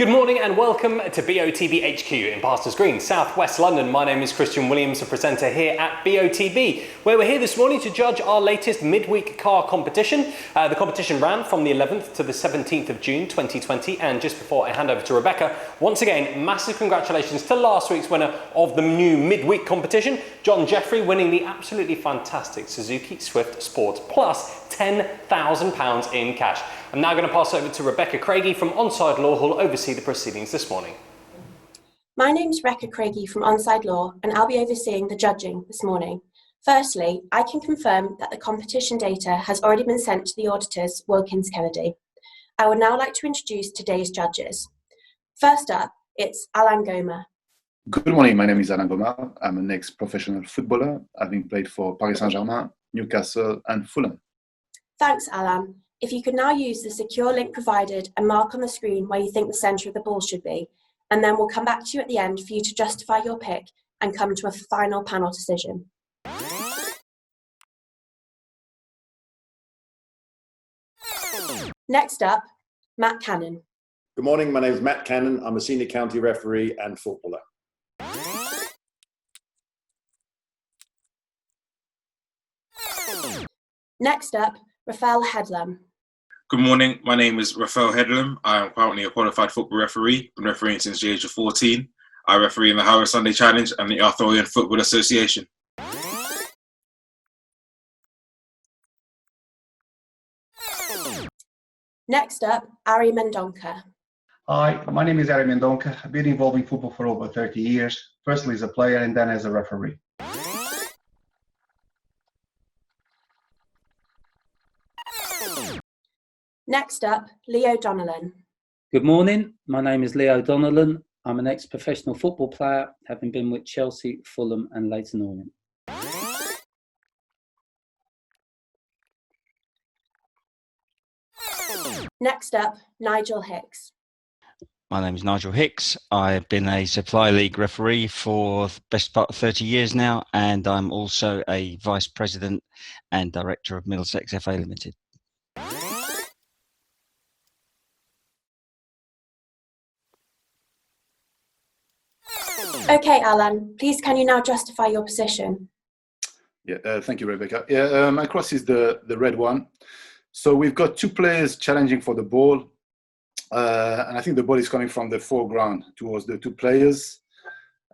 Good morning and welcome to BOTB HQ in Pastors Green, South West London. My name is Christian Williams, a presenter here at BOTB, where we're here this morning to judge our latest midweek car competition. The competition ran from the 11th to the 17th of June 2020, and just before I hand over to Rebecca, once again, massive congratulations to last week's winner of the new midweek competition, John Jeffrey, winning the absolutely fantastic Suzuki Swift Sport plus £10,000 in cash. I'm now going to pass over to Rebecca Craigie from Onside Law, who will oversee the proceedings this morning. My name's Rebecca Craigie from Onside Law, and I'll be overseeing the judging this morning. Firstly, I can confirm that the competition data has already been sent to the auditors, Wilkins Kennedy. I would now like to introduce today's judges. First up, it's Alain Goma. Good morning, my name is Alain Goma. I'm an ex-professional footballer, having played for Paris Saint-Germain, Newcastle and Fulham. Thanks, Alain. If you could now use the secure link provided and mark on the screen where you think the centre of the ball should be, and then we'll come back to you at the end for you to justify your pick and come to a final panel decision. Next up, Matt Cannon. Good morning, my name is Matt Cannon. I'm a senior county referee and footballer. Next up, Raphael Headlam. Good morning, my name is Raphael Headlam. I am currently a qualified football referee. Been refereeing since the age of 14. I referee in the Harrow Sunday Challenge and the Arthurian Football Association. Next up, Ari Mendonca. Hi, my name is Ari Mendonca. I've been involved in football for over 30 years, firstly as a player and then as a referee. Next up, Leo Donnellan. Good morning, my name is Leo Donnellan. I'm an ex-professional football player, having been with Chelsea, Fulham and Leyton Orient. Next up, Nigel Hicks. My name is Nigel Hicks. I've been a Supply League referee for the best part of 30 years now, and I'm also a Vice President and Director of Middlesex FA Limited. Okay, Alan, please can you now justify your position? Yeah, thank you, Rebecca. Yeah, my cross is the red one. So we've got two players challenging for the ball, and I think the ball is coming from the foreground towards the two players.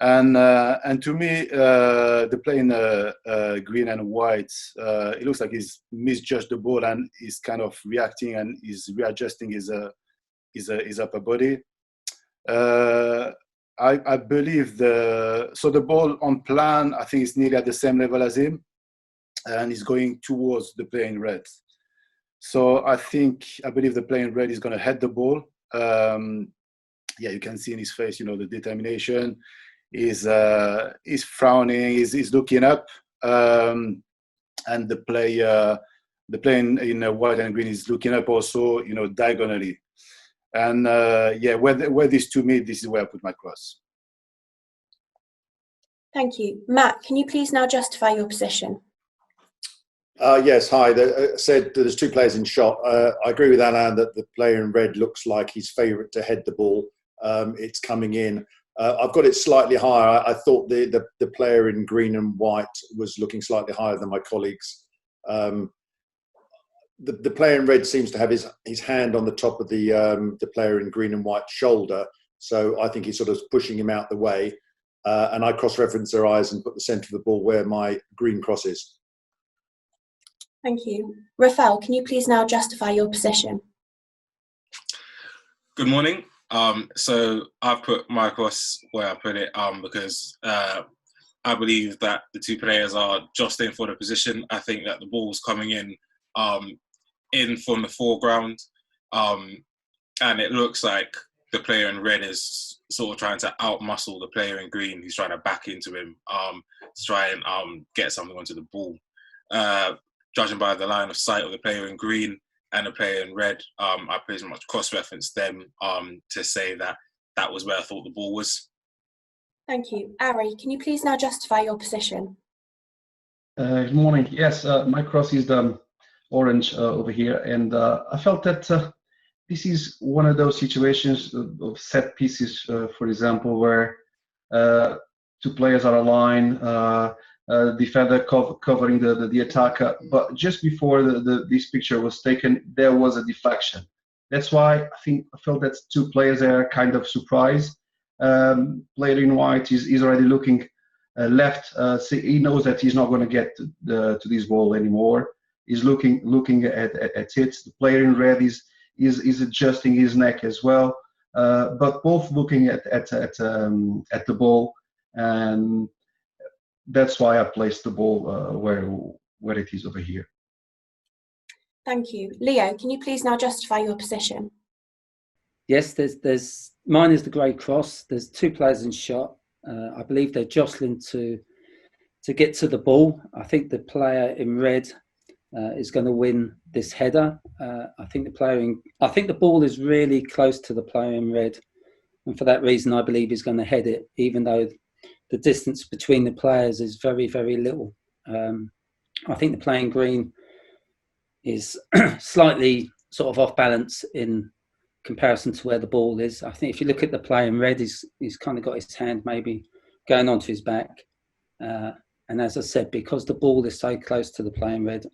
And to me, the player in green and white, it looks like he's misjudged the ball and is kind of reacting and is readjusting his upper body. I believe the ball on plan, I think, is nearly at the same level as him, and he's going towards the player in red. So I believe the player in red is going to head the ball. Yeah, you can see in his face, the determination. He's frowning. He's looking up, and the player in white and green is looking up also, diagonally. And where these two meet, this is where I put my cross. Thank you. Matt, can you please now justify your position? Yes, hi. Said there's two players in shot. I agree with Alain that the player in red looks like his favourite to head the ball. It's coming in. I've got it slightly higher. I thought the player in green and white was looking slightly higher than my colleagues. The player in red seems to have his hand on the top of the player in green and white shoulder. So I think he's sort of pushing him out the way. And I cross-reference their eyes and put the centre of the ball where my green cross is. Thank you. Raphael, can you please now justify your position? Good morning. So I've put my cross where I put it because I believe that the two players are jostling for the position. I think that the ball's coming in from the foreground, and it looks like the player in red is sort of trying to outmuscle the player in green. He's trying to back into him to try and get something onto the ball. Judging by the line of sight of the player in green and the player in red, I pretty much cross-referenced them to say that was where I thought the ball was. Thank you. Ari, can you please now justify your position? Good morning. Yes, my cross is the orange over here, and I felt that this is one of those situations of set pieces, for example, where two players are aligned, defender covering the attacker. But just before this picture was taken, there was a deflection. That's why I felt that two players are kind of surprised. Player in white is already looking left. So he knows that he's not going to get to this ball anymore. He's looking at it. The player in red is adjusting his neck as well. But both looking at the ball, and that's why I placed the ball where it is over here. Thank you. Leo, can you please now justify your position? Yes, there's mine is the grey cross. There's two players in shot. I believe they're jostling to get to the ball. I think the player in red is going to win this header. I think the ball is really close to the player in red, and for that reason, I believe he's going to head it, even though the distance between the players is very, very little. I think the player in green is slightly sort of off balance in comparison to where the ball is. I think if you look at the player in red, he's kind of got his hand maybe going onto his back. And as I said, because the ball is so close to the player in red,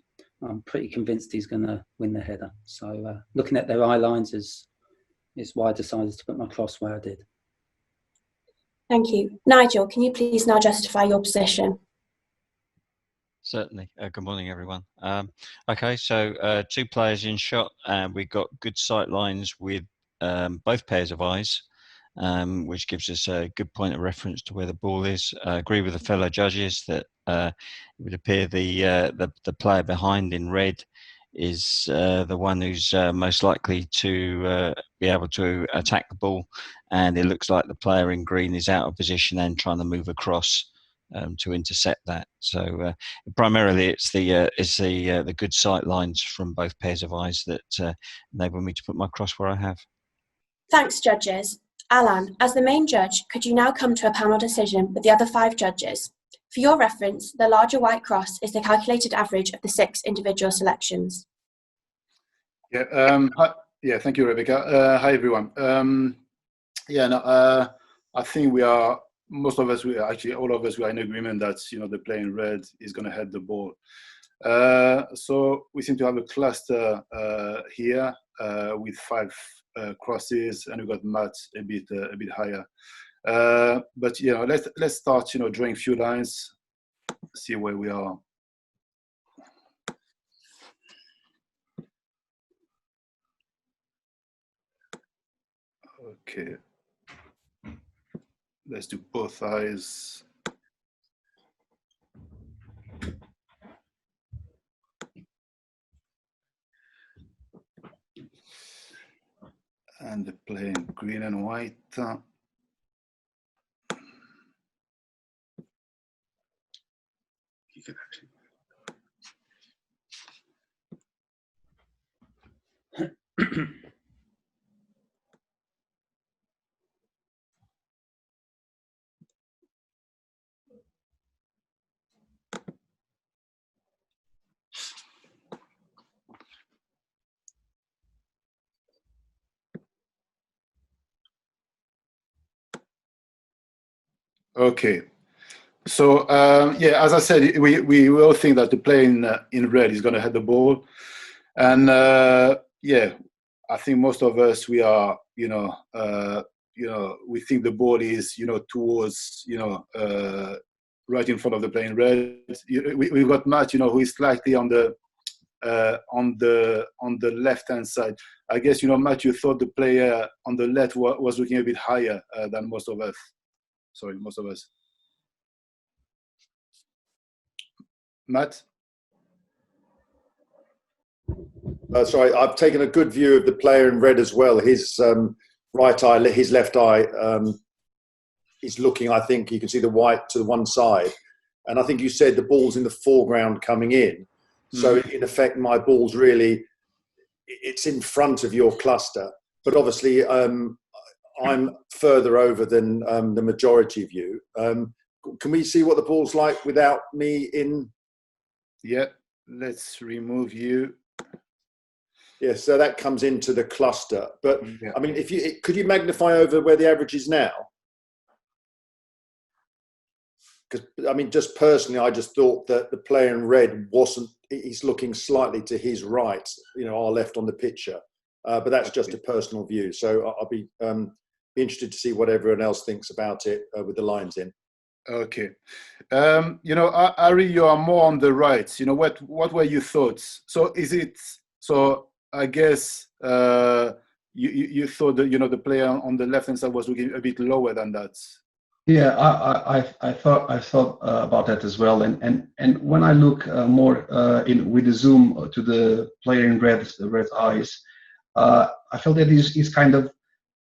I'm pretty convinced he's going to win the header. So looking at their eye lines is why I decided to put my cross where I did. Thank you. Nigel, can you please now justify your position? Certainly. Good morning, everyone. Okay, so two players in shot, and we've got good sight lines with both pairs of eyes, which gives us a good point of reference to where the ball is. I agree with the fellow judges that it would appear the player behind in red is the one who's most likely to be able to attack the ball, and it looks like the player in green is out of position and trying to move across to intercept that. So primarily it's the good sight lines from both pairs of eyes that enable me to put my cross where I have. Thanks, judges. Alan, as the main judge, could you now come to a panel decision with the other 5 judges? For your reference, the larger white cross is the calculated average of the 6 individual selections. Yeah, thank you, Rebecca. Hi, everyone. I think most of us, all of us, we are in agreement that the player in red is going to head the ball. So we seem to have a cluster here with 5 crosses, and we've got Matt a bit higher. But let's start drawing a few lines, see where we are. Okay, let's do both eyes. And the plain green and white. You can actually. Okay, so as I said, we all think that the player in red is going to head the ball, and I think most of us we are we think the ball is towards right in front of the player in red. We've got Matt who is slightly on the left hand side. I guess Matt, you thought the player on the left was looking a bit higher than most of us. Sorry, most of us. Matt? Sorry, I've taken a good view of the player in red as well. His right eye, his left eye, he's looking, I think you can see the white to the one side. And I think you said the ball's in the foreground coming in. So in effect, my ball's really, it's in front of your cluster. But obviously, I'm further over than the majority of you. Can we see what the ball's like without me in? Yeah, let's remove you. Yeah, so that comes into the cluster. But Yeah. I mean, could you magnify over where the average is now? Because I mean, just personally, I just thought that the player in red wasn't. He's looking slightly to his right, our left on the picture. But that's just a personal view. So I'll be interested to see what everyone else thinks about it with the lines in. Okay. Ari, you are more on the right. What were your thoughts? So I guess you thought that the player on the left hand side was looking a bit lower than that. Yeah, I thought about that as well, and when I look more with the zoom to the player in red eyes, I felt that he's kind of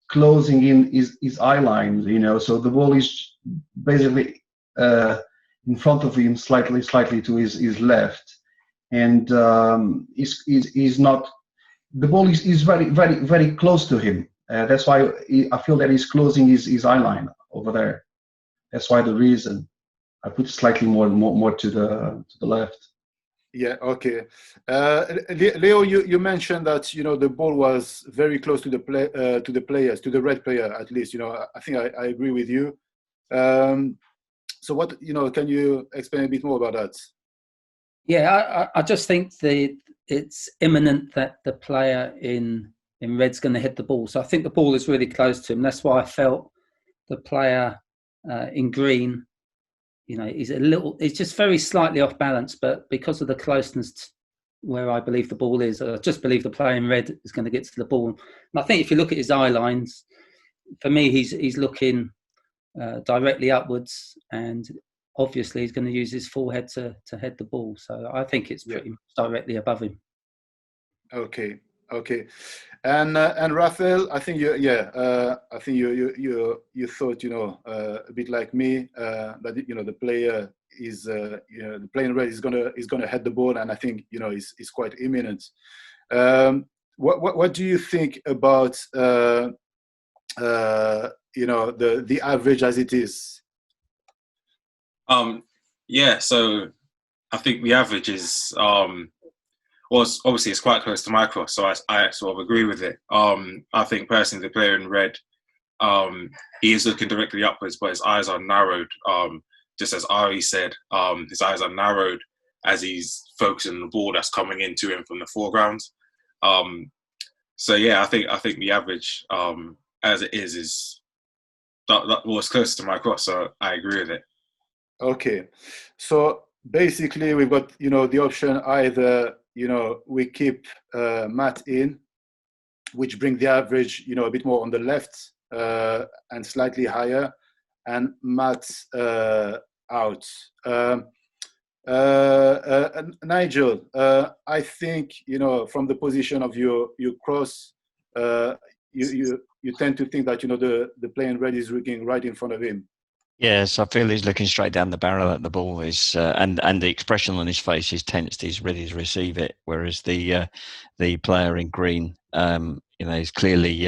closing in his eye line, so the ball is basically in front of him, slightly to his left, and he's not. The ball is very very close to him. That's why I feel that he's closing his eye line over there. That's why the reason I put slightly more to the left. Yeah. Okay. Leo, you mentioned that the ball was very close to the players, to the red player at least. I think I agree with you. So what can you explain a bit more about that? Yeah, I just think it's imminent that the player in red's going to hit the ball. So I think the ball is really close to him. That's why I felt the player in green, he's just very slightly off balance, but because of the closeness where I believe the ball is, I just believe the player in red is going to get to the ball. And I think if you look at his eye lines, for me, he's looking directly upwards, and obviously he's going to use his forehead to head the ball. So I think it's pretty much directly above him. Okay. And Raphael, I think I think you thought a bit like me that the player is the player in red is gonna head the ball, and I think is quite imminent. What do you think about the average as it is? Yeah, so I think the average is obviously it's quite close to my cross, so I sort of agree with it. I think personally the player in red, he is looking directly upwards, but his eyes are narrowed. Just as Ari said, his eyes are narrowed as he's focusing on the ball that's coming into him from the foreground. So yeah, I think the average as it is that was close to my cross, so I agree with it. Okay, so basically we've got the option either we keep Matt in, which bring the average a bit more on the left and slightly higher, and Matt out. Nigel, I think from the position of your cross, you tend to think that the player in red is looking right in front of him. Yes, I feel he's looking straight down the barrel at the ball. Is and the expression on his face is tensed. He's ready to receive it. Whereas the player in green, is clearly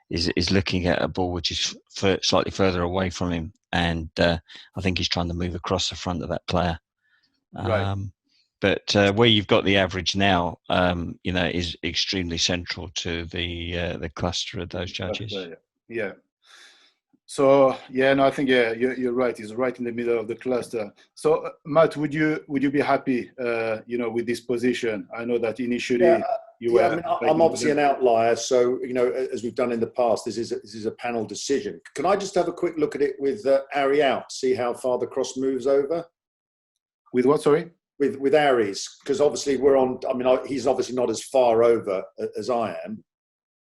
is looking at a ball which is slightly further away from him, and I think he's trying to move across the front of that player. Right. But where you've got the average now, is extremely central to the cluster of those judges. Yeah. So I think you're right. He's right in the middle of the cluster. So Matt, would you be happy, with this position? I know that initially you were. I mean, I'm obviously an outlier, so as we've done in the past, this is a panel decision. Can I just have a quick look at it with Ari out, see how far the cross moves over? With what? Sorry. With Ari's, because obviously we're on. I mean, he's obviously not as far over as I am.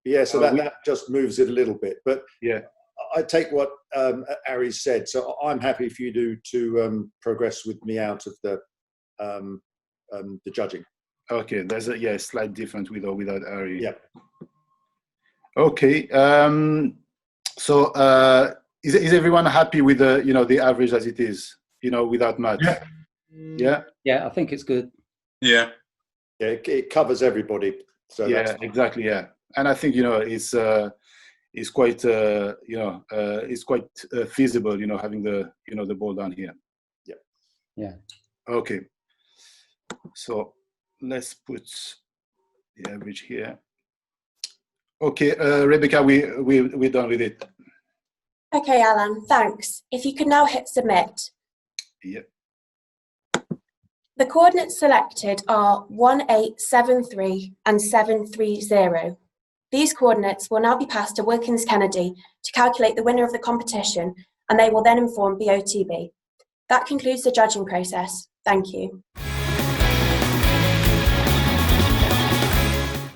Yeah, so that just moves it a little bit, but yeah. I take what Ari said, so I'm happy for you to progress with me out of the judging. Okay, there's a slight difference with or without Ari. Yeah. Okay. So is everyone happy with the average as it is? Without Matt. Yeah. Yeah. Yeah, I think it's good. Yeah. Yeah, it covers everybody. So exactly. Yeah, and I think it's quite it's quite feasible having the ball down here. Yeah. Okay, so let's put the average here. Okay, Rebecca, we're done with it. Okay, Alan, thanks. If you could now hit submit. Yep. The coordinates selected are 1873 and 730. These coordinates will now be passed to Wilkins Kennedy to calculate the winner of the competition, and they will then inform BOTB. That concludes the judging process. Thank you.